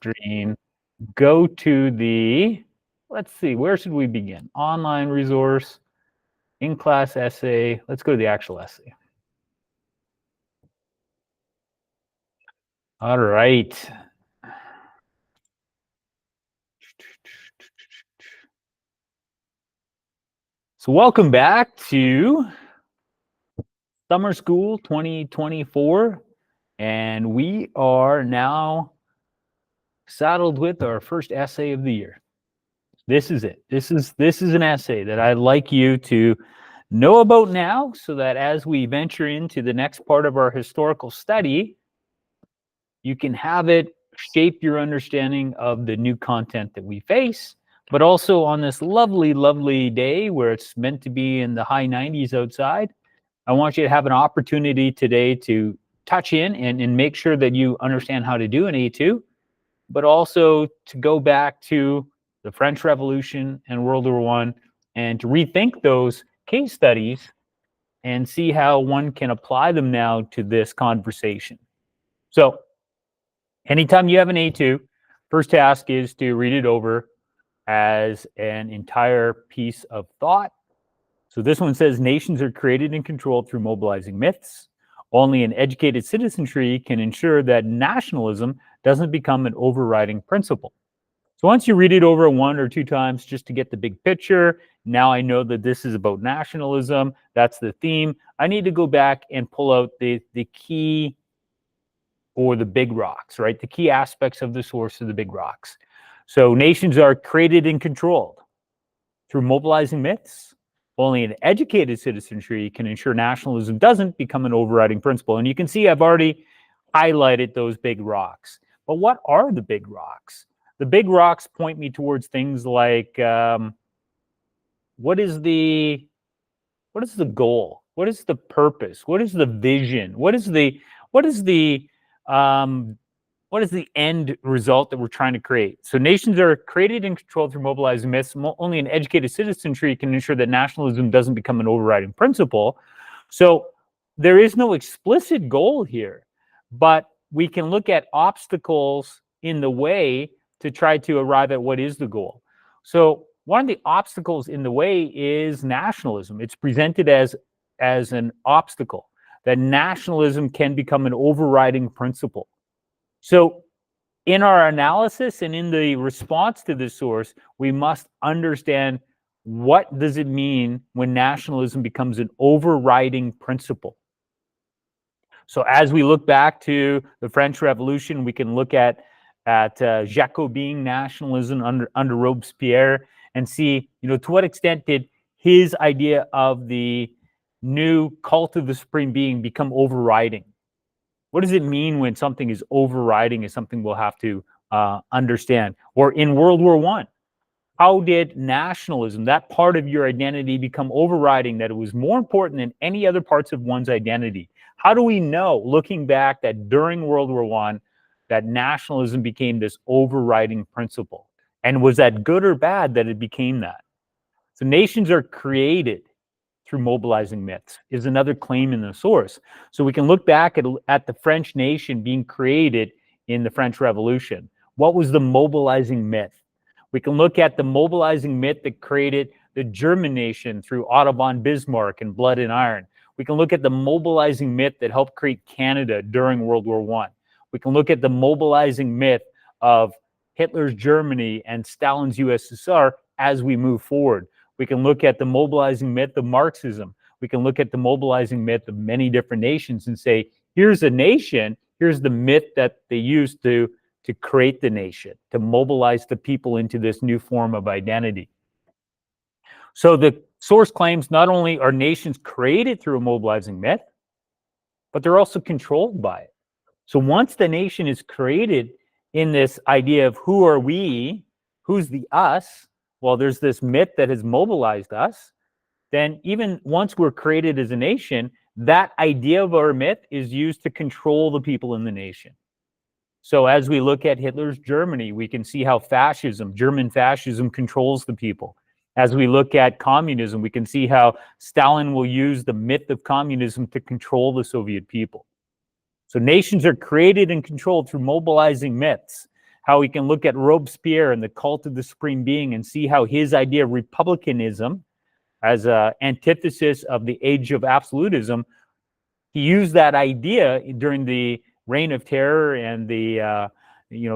screen, go to the, let's see, where should we begin? Online resource, in-class essay. Let's go to the actual essay. All right. So welcome back to Summer School 2024. And we are now saddled with our first essay of the year. This is it. This is an essay that I'd like you to know about now, so that as we venture into the next part of our historical study, you can have it shape your understanding of the new content that we face. But also on this lovely, lovely day where it's meant to be in the high 90s outside, I want you to have an opportunity today to touch in and make sure that you understand how to do an A2, but also to go back to the French Revolution and World War I and to rethink those case studies and see how one can apply them now to this conversation. So anytime you have an A2, first task is to read it over as an entire piece of thought. So this one says, nations are created and controlled through mobilizing myths. Only an educated citizenry can ensure that nationalism doesn't become an overriding principle. So once you read it over 1 or 2 times just to get the big picture, now I know that this is about nationalism. That's the theme. I need to go back and pull out the key, or the big rocks, right? The key aspects of the source of the big rocks. So nations are created and controlled through mobilizing myths. Only an educated citizenry can ensure nationalism doesn't become an overriding principle. And you can see I've already highlighted those big rocks. But what are the big rocks? The big rocks point me towards things like what is the goal? What is the purpose? What is the vision? What is the end result that we're trying to create? So nations are created and controlled through mobilizing myths. Only an educated citizenry can ensure that nationalism doesn't become an overriding principle. So there is no explicit goal here, but we can look at obstacles in the way to try to arrive at what is the goal. So one of the obstacles in the way is nationalism. It's presented as an obstacle, that nationalism can become an overriding principle. So in our analysis and in the response to this source, we must understand, what does it mean when nationalism becomes an overriding principle? So as we look back to the French Revolution, we can look at Jacobin nationalism under Robespierre and see, to what extent did his idea of the new cult of the supreme being become overriding? What does it mean when something is overriding is something we'll have to understand? Or in World War I, how did nationalism, that part of your identity, become overriding, that it was more important than any other parts of one's identity? How do we know, looking back, that during World War I, that nationalism became this overriding principle? And was that good or bad that it became that? So nations are created through mobilizing myths is another claim in the source. So we can look back at the French nation being created in the French Revolution. What was the mobilizing myth? We can look at the mobilizing myth that created the German nation through Otto von Bismarck and Blood and Iron. We can look at the mobilizing myth that helped create Canada during World War I. We can look at the mobilizing myth of Hitler's Germany and Stalin's USSR as we move forward. We can look at the mobilizing myth of Marxism. We can look at the mobilizing myth of many different nations and say, here's a nation, here's the myth that they used to create the nation, to mobilize the people into this new form of identity. So the source claims not only are nations created through a mobilizing myth, but they're also controlled by it. So once the nation is created in this idea of who are we, who's the us, well, there's this myth that has mobilized us, then even once we're created as a nation, that idea of our myth is used to control the people in the nation. So as we look at Hitler's Germany, we can see how fascism, German fascism, controls the people. As we look at communism, we can see how Stalin will use the myth of communism to control the Soviet people. So nations are created and controlled through mobilizing myths. how we can look at Robespierre and the cult of the supreme being and see how his idea of republicanism as an antithesis of the age of absolutism, he used that idea during the reign of terror and the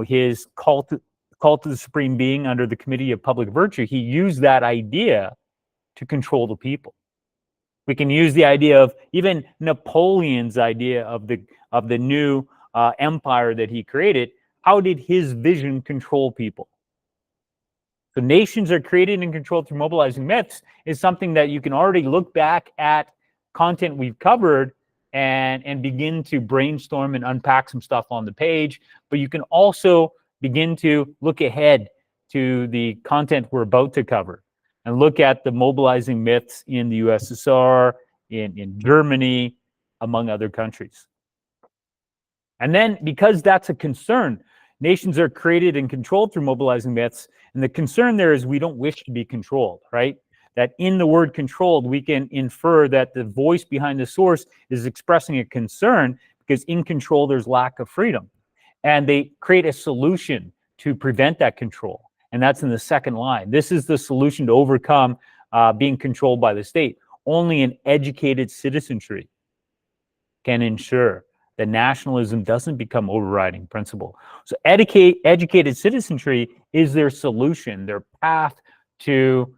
his cult of the supreme being under the Committee of Public Virtue. He used that idea to control the people. We can use the idea of even Napoleon's idea of the new empire that he created. How did his vision control people? So nations are created and controlled through mobilizing myths is something that you can already look back at content we've covered and begin to brainstorm and unpack some stuff on the page. But you can also begin to look ahead to the content we're about to cover and look at the mobilizing myths in the USSR, in Germany, among other countries. And then, because that's a concern, nations are created and controlled through mobilizing myths. And the concern there is we don't wish to be controlled, right? That in the word controlled, we can infer that the voice behind the source is expressing a concern because in control, there's lack of freedom. And they create a solution to prevent that control. And that's in the second line. This is the solution to overcome being controlled by the state. Only an educated citizenry can ensure that nationalism doesn't become overriding principle. So educated citizenry is their solution, their path to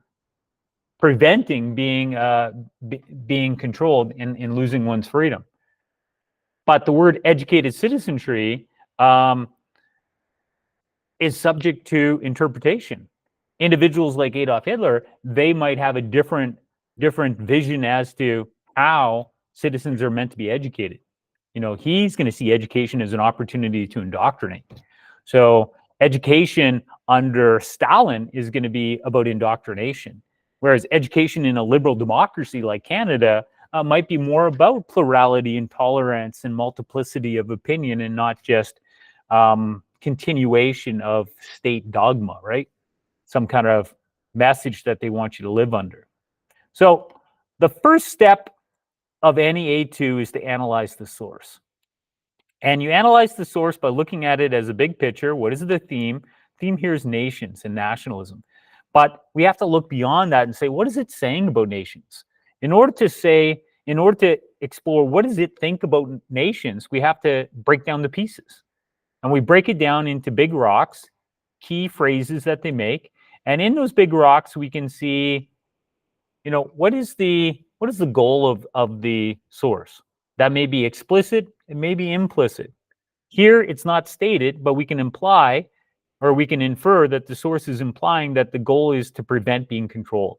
preventing being controlled and losing one's freedom. But the word educated citizenry is subject to interpretation. Individuals like Adolf Hitler, they might have a different vision as to how citizens are meant to be educated. You know, he's going to see education as an opportunity to indoctrinate. So education under Stalin is going to be about indoctrination, whereas education in a liberal democracy like Canada might be more about plurality and tolerance and multiplicity of opinion and not just continuation of state dogma, right? Some kind of message that they want you to live under. So the first step of any A2 is to analyze the source. And you analyze the source by looking at it as a big picture. What is the theme? Theme here is nations and nationalism. But we have to look beyond that and say, what is it saying about nations? In order to explore what does it think about nations, we have to break down the pieces. And we break it down into big rocks, key phrases that they make. And in those big rocks, we can see, you know, what is the goal of the source? That may be explicit, it may be implicit. Here, it's not stated, but we can imply or we can infer that the source is implying that the goal is to prevent being controlled.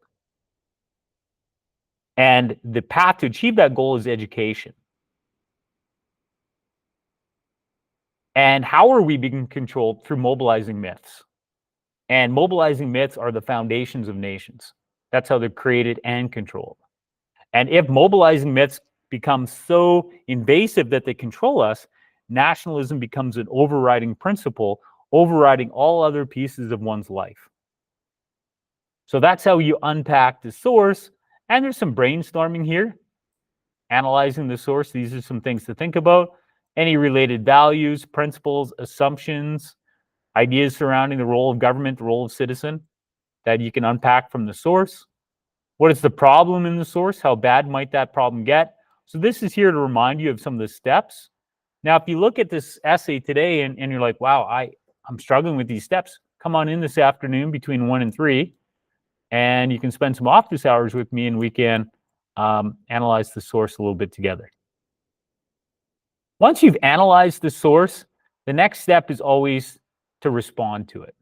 And the path to achieve that goal is education. And how are we being controlled? Through mobilizing myths. And mobilizing myths are the foundations of nations. That's how they're created and controlled. And if mobilizing myths become so invasive that they control us, nationalism becomes an overriding principle, overriding all other pieces of one's life. So that's how you unpack the source. And there's some brainstorming here. Analyzing the source, these are some things to think about. Any related values, principles, assumptions, ideas surrounding the role of government, the role of citizen that you can unpack from the source. What is the problem in the source? How bad might that problem get? So this is here to remind you of some of the steps. Now, if you look at this essay today and you're like, wow, I'm struggling with these steps, come on in this afternoon between 1 and 3, and you can spend some office hours with me and we can analyze the source a little bit together. Once you've analyzed the source, the next step is always to respond to it.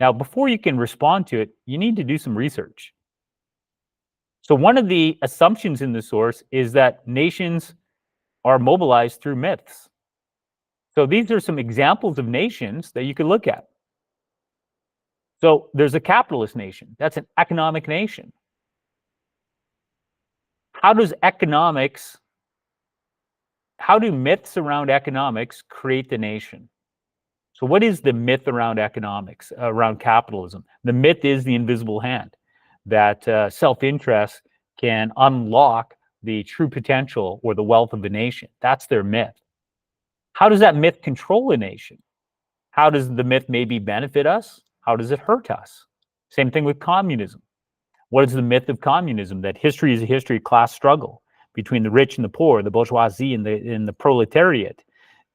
Now, before you can respond to it, you need to do some research. So one of the assumptions in the source is that nations are mobilized through myths. So these are some examples of nations that you could look at. So there's a capitalist nation. That's an economic nation. How do myths around economics create the nation? So what is the myth around economics, around capitalism? The myth is the invisible hand, that self-interest can unlock the true potential or the wealth of a nation. That's their myth. How does that myth control a nation? How does the myth maybe benefit us? How does it hurt us? Same thing with communism. What is the myth of communism? That history is a history of class struggle between the rich and the poor, the bourgeoisie and the proletariat.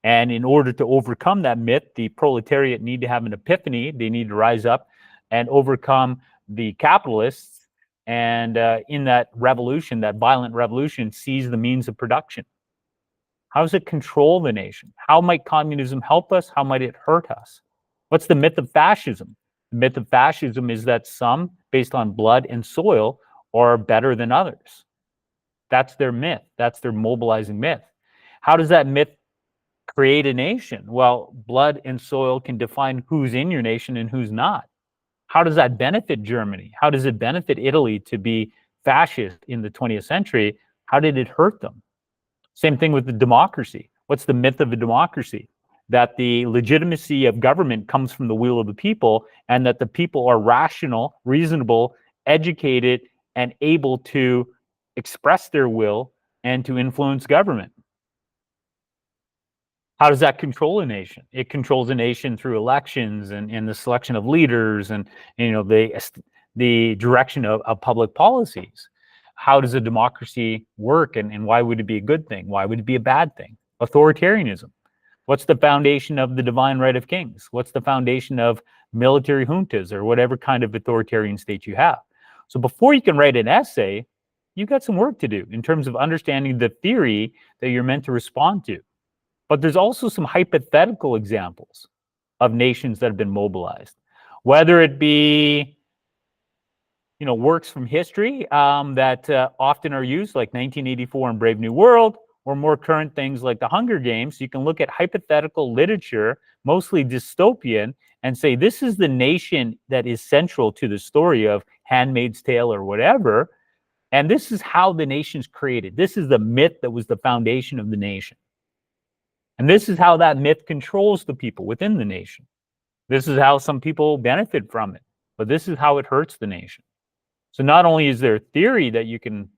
And in order to overcome that myth, the proletariat need to have an epiphany. They need to rise up and overcome the capitalists. And in that revolution, that violent revolution, seize the means of production. How does it control the nation? How might communism help us? How might it hurt us? What's the myth of fascism? The myth of fascism is that some, based on blood and soil, are better than others. That's their myth. That's their mobilizing myth. How does that myth create a nation? Well, blood and soil can define who's in your nation and who's not. How does that benefit Germany? How does it benefit Italy to be fascist in the 20th century? How did it hurt them? Same thing with the democracy. What's the myth of a democracy? That the legitimacy of government comes from the will of the people, and that the people are rational, reasonable, educated, and able to express their will and to influence government. How does that control a nation? It controls a nation through elections and the selection of leaders and the direction of public policies. How does a democracy work, and why would it be a good thing? Why would it be a bad thing? Authoritarianism. What's the foundation of the divine right of kings? What's the foundation of military juntas or whatever kind of authoritarian state you have? So before you can write an essay, you've got some work to do in terms of understanding the theory that you're meant to respond to. But there's also some hypothetical examples of nations that have been mobilized, whether it be works from history that often are used, like 1984 and Brave New World, or more current things like the Hunger Games. You can look at hypothetical literature, mostly dystopian, and say this is the nation that is central to the story of Handmaid's Tale or whatever, and this is how the nation's created. This is the myth that was the foundation of the nation. And this is how that myth controls the people within the nation. This is how some people benefit from it, but this is how it hurts the nation. So not only is there theory that you can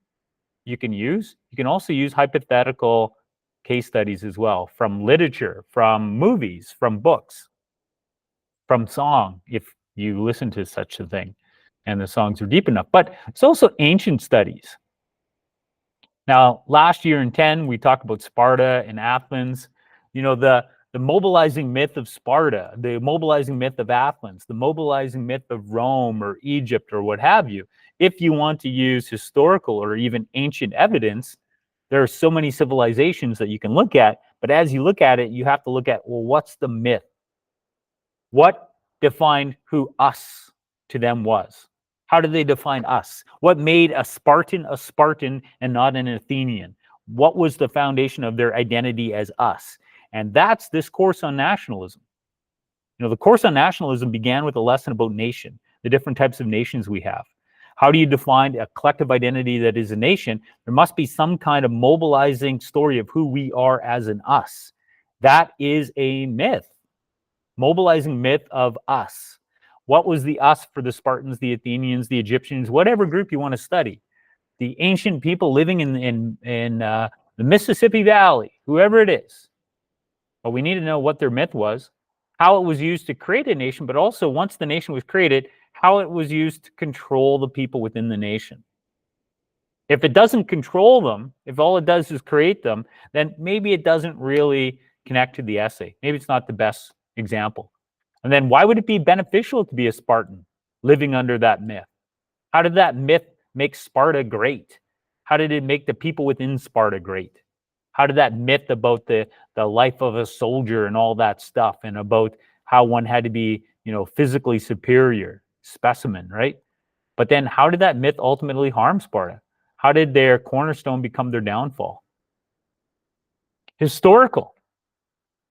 use, you can also use hypothetical case studies as well, from literature, from movies, from books, from song, if you listen to such a thing and the songs are deep enough. But it's also ancient studies. Now, last year in 10, we talked about Sparta and Athens. The mobilizing myth of Sparta, the mobilizing myth of Athens, the mobilizing myth of Rome or Egypt or what have you. If you want to use historical or even ancient evidence, there are so many civilizations that you can look at. But as you look at it, you have to look at, well, what's the myth? What defined who us to them was? How did they define us? What made a Spartan and not an Athenian? What was the foundation of their identity as us? And that's this course on nationalism. The course on nationalism began with a lesson about nation, the different types of nations we have. How do you define a collective identity that is a nation? There must be some kind of mobilizing story of who we are as an us. That is a myth. Mobilizing myth of us. What was the us for the Spartans, the Athenians, the Egyptians, whatever group you want to study? The ancient people living in the Mississippi Valley, whoever it is. But we need to know what their myth was, how it was used to create a nation, but also once the nation was created, how it was used to control the people within the nation. If it doesn't control them, if all it does is create them, then maybe it doesn't really connect to the essay. Maybe it's not the best example. And then why would it be beneficial to be a Spartan living under that myth? How did that myth make Sparta great? How did it make the people within Sparta great? How did that myth about the life of a soldier and all that stuff, and about how one had to be, physically superior specimen, right? But then how did that myth ultimately harm Sparta? How did their cornerstone become their downfall? Historical.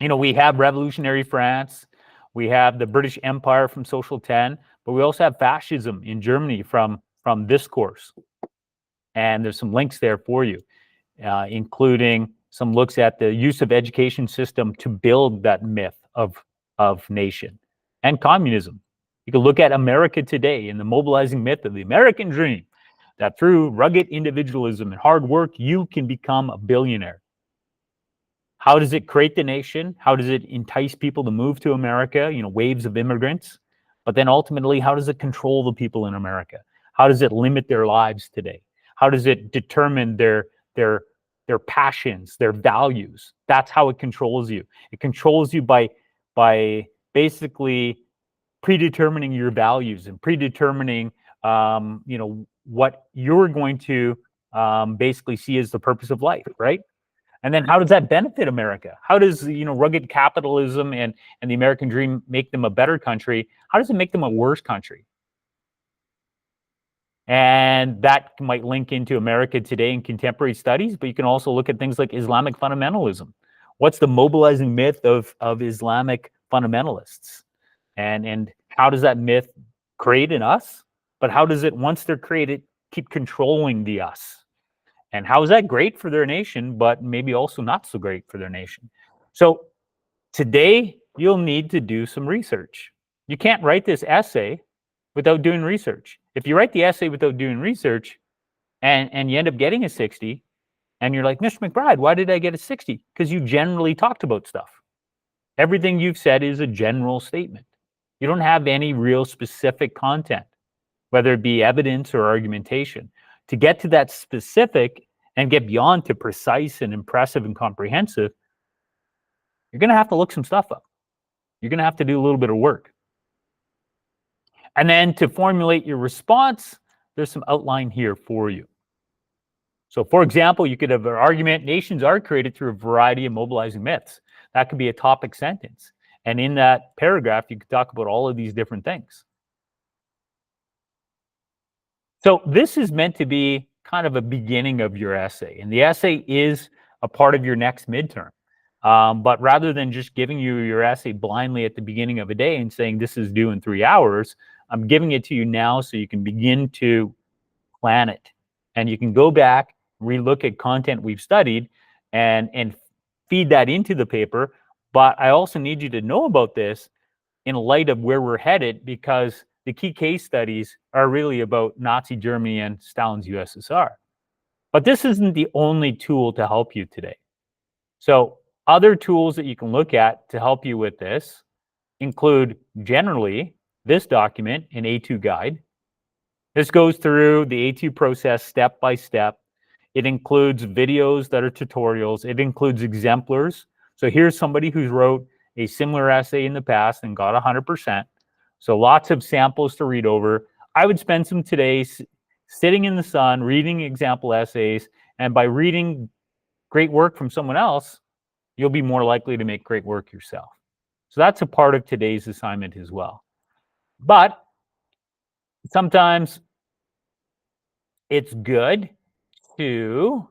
We have revolutionary France. We have the British Empire from Social 10, but we also have fascism in Germany from this course. And there's some links there for you. Including some looks at the use of education system to build that myth of nation, and communism. You can look at America today and the mobilizing myth of the American dream, that through rugged individualism and hard work, you can become a billionaire. How does it create the nation? How does it entice people to move to America? Waves of immigrants. But then ultimately, how does it control the people in America? How does it limit their lives today? How does it determine their passions, their values? That's how it controls you. It controls you by basically predetermining your values and predetermining what you're going to basically see as the purpose of life, right? And then how does that benefit America? How does rugged capitalism and the American dream make them a better country? How does it make them a worse country? And that might link into America today in contemporary studies, but you can also look at things like Islamic fundamentalism. What's the mobilizing myth of Islamic fundamentalists? And how does that myth create in us? But how does it, once they're created, keep controlling the us? And how is that great for their nation, but maybe also not so great for their nation? So today, you'll need to do some research. You can't write this essay without doing research. If you write the essay without doing research and you end up getting a 60, and you're like, Mr. McBride, why did I get a 60? Because you generally talked about stuff. Everything you've said is a general statement. You don't have any real specific content, whether it be evidence or argumentation. To get to that specific and get beyond to precise and impressive and comprehensive, you're going to have to look some stuff up. You're going to have to do a little bit of work. And then to formulate your response, there's some outline here for you. So for example, you could have an argument, nations are created through a variety of mobilizing myths. That could be a topic sentence. And in that paragraph, you could talk about all of these different things. So this is meant to be kind of a beginning of your essay. And the essay is a part of your next midterm. But rather than just giving you your essay blindly at the beginning of a day and saying this is due in 3 hours, I'm giving it to you now so you can begin to plan it. And you can go back, relook at content we've studied, and feed that into the paper. But I also need you to know about this in light of where we're headed, because the key case studies are really about Nazi Germany and Stalin's USSR. But this isn't the only tool to help you today. So other tools that you can look at to help you with this include generally this document, an A2 guide. This goes through the A2 process step by step. It includes videos that are tutorials. It includes exemplars. So here's somebody who's wrote a similar essay in the past and got 100%. So lots of samples to read over. I would spend some today sitting in the sun, reading example essays. And by reading great work from someone else, you'll be more likely to make great work yourself. So that's a part of today's assignment as well. But sometimes it's good to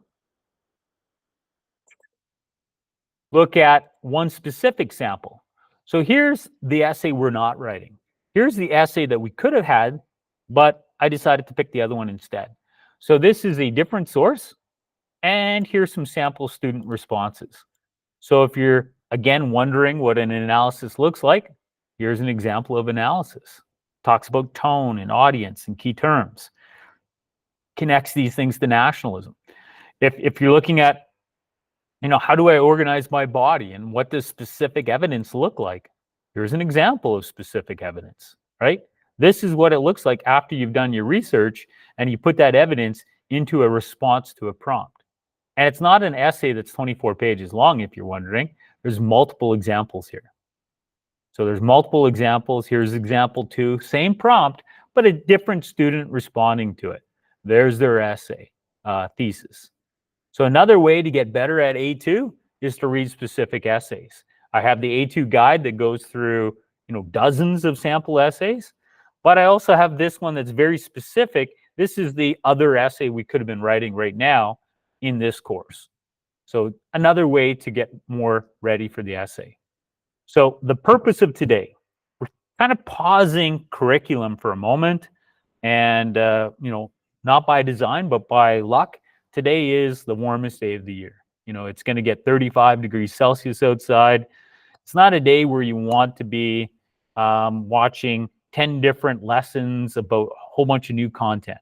look at one specific sample. So here's the essay we're not writing. Here's the essay that we could have had, but I decided to pick the other one instead. So this is a different source, and here's some sample student responses. So if you're, again, wondering what an analysis looks like, here's an example of analysis. Talks about tone and audience and key terms. Connects these things to nationalism. If you're looking at, how do I organize my body and what does specific evidence look like? Here's an example of specific evidence, right? This is what it looks like after you've done your research and you put that evidence into a response to a prompt. And it's not an essay that's 24 pages long, if you're wondering. There's multiple examples here. So there's multiple examples. Here's example 2, same prompt, but a different student responding to it. There's their essay, thesis. So another way to get better at A2 is to read specific essays. I have the A2 guide that goes through, dozens of sample essays, but I also have this one that's very specific. This is the other essay we could have been writing right now in this course. So another way to get more ready for the essay. So the purpose of today, we're kind of pausing curriculum for a moment, and not by design, but by luck, today is the warmest day of the year. It's going to get 35 degrees Celsius outside. It's not a day where you want to be watching 10 different lessons about a whole bunch of new content.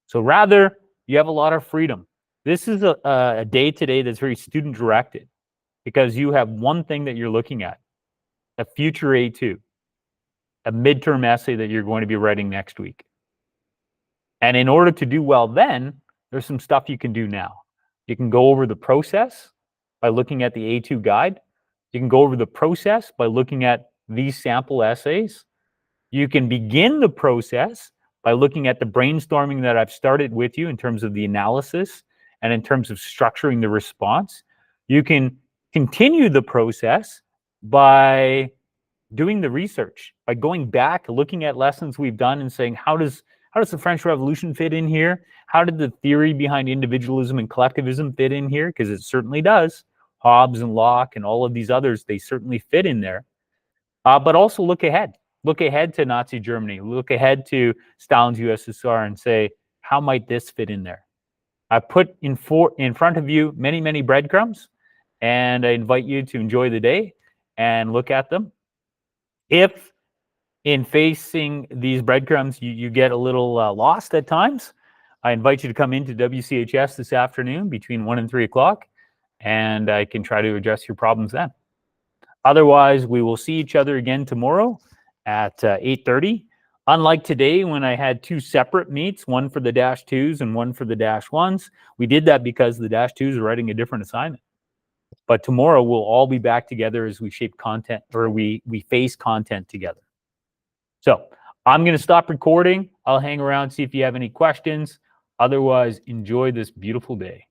So rather, you have a lot of freedom. This is a day today that's very student directed. because you have one thing that you're looking at, a future A2, a midterm essay that you're going to be writing next week. And in order to do well then, there's some stuff you can do now. You can go over the process by looking at the A2 guide. You can go over the process by looking at these sample essays. You can begin the process by looking at the brainstorming that I've started with you in terms of the analysis and in terms of structuring the response. You can continue the process by doing the research, by going back, looking at lessons we've done and saying, how does the French Revolution fit in here? How did the theory behind individualism and collectivism fit in here? Because it certainly does. Hobbes and Locke and all of these others, they certainly fit in there. But also look ahead. Look ahead to Nazi Germany. Look ahead to Stalin's USSR and say, how might this fit in there? I put in front of you many, many breadcrumbs, and I invite you to enjoy the day and look at them. If in facing these breadcrumbs, you get a little lost at times, I invite you to come into WCHS this afternoon between 1 and 3 o'clock, and I can try to address your problems then. Otherwise, we will see each other again tomorrow at 8:30. Unlike today, when I had 2 separate meets, one for the -2s and one for the -1s, we did that because the -2s are writing a different assignment. But tomorrow, we'll all be back together as we shape content, or we face content together. So I'm going to stop recording. I'll hang around, see if you have any questions. Otherwise, enjoy this beautiful day.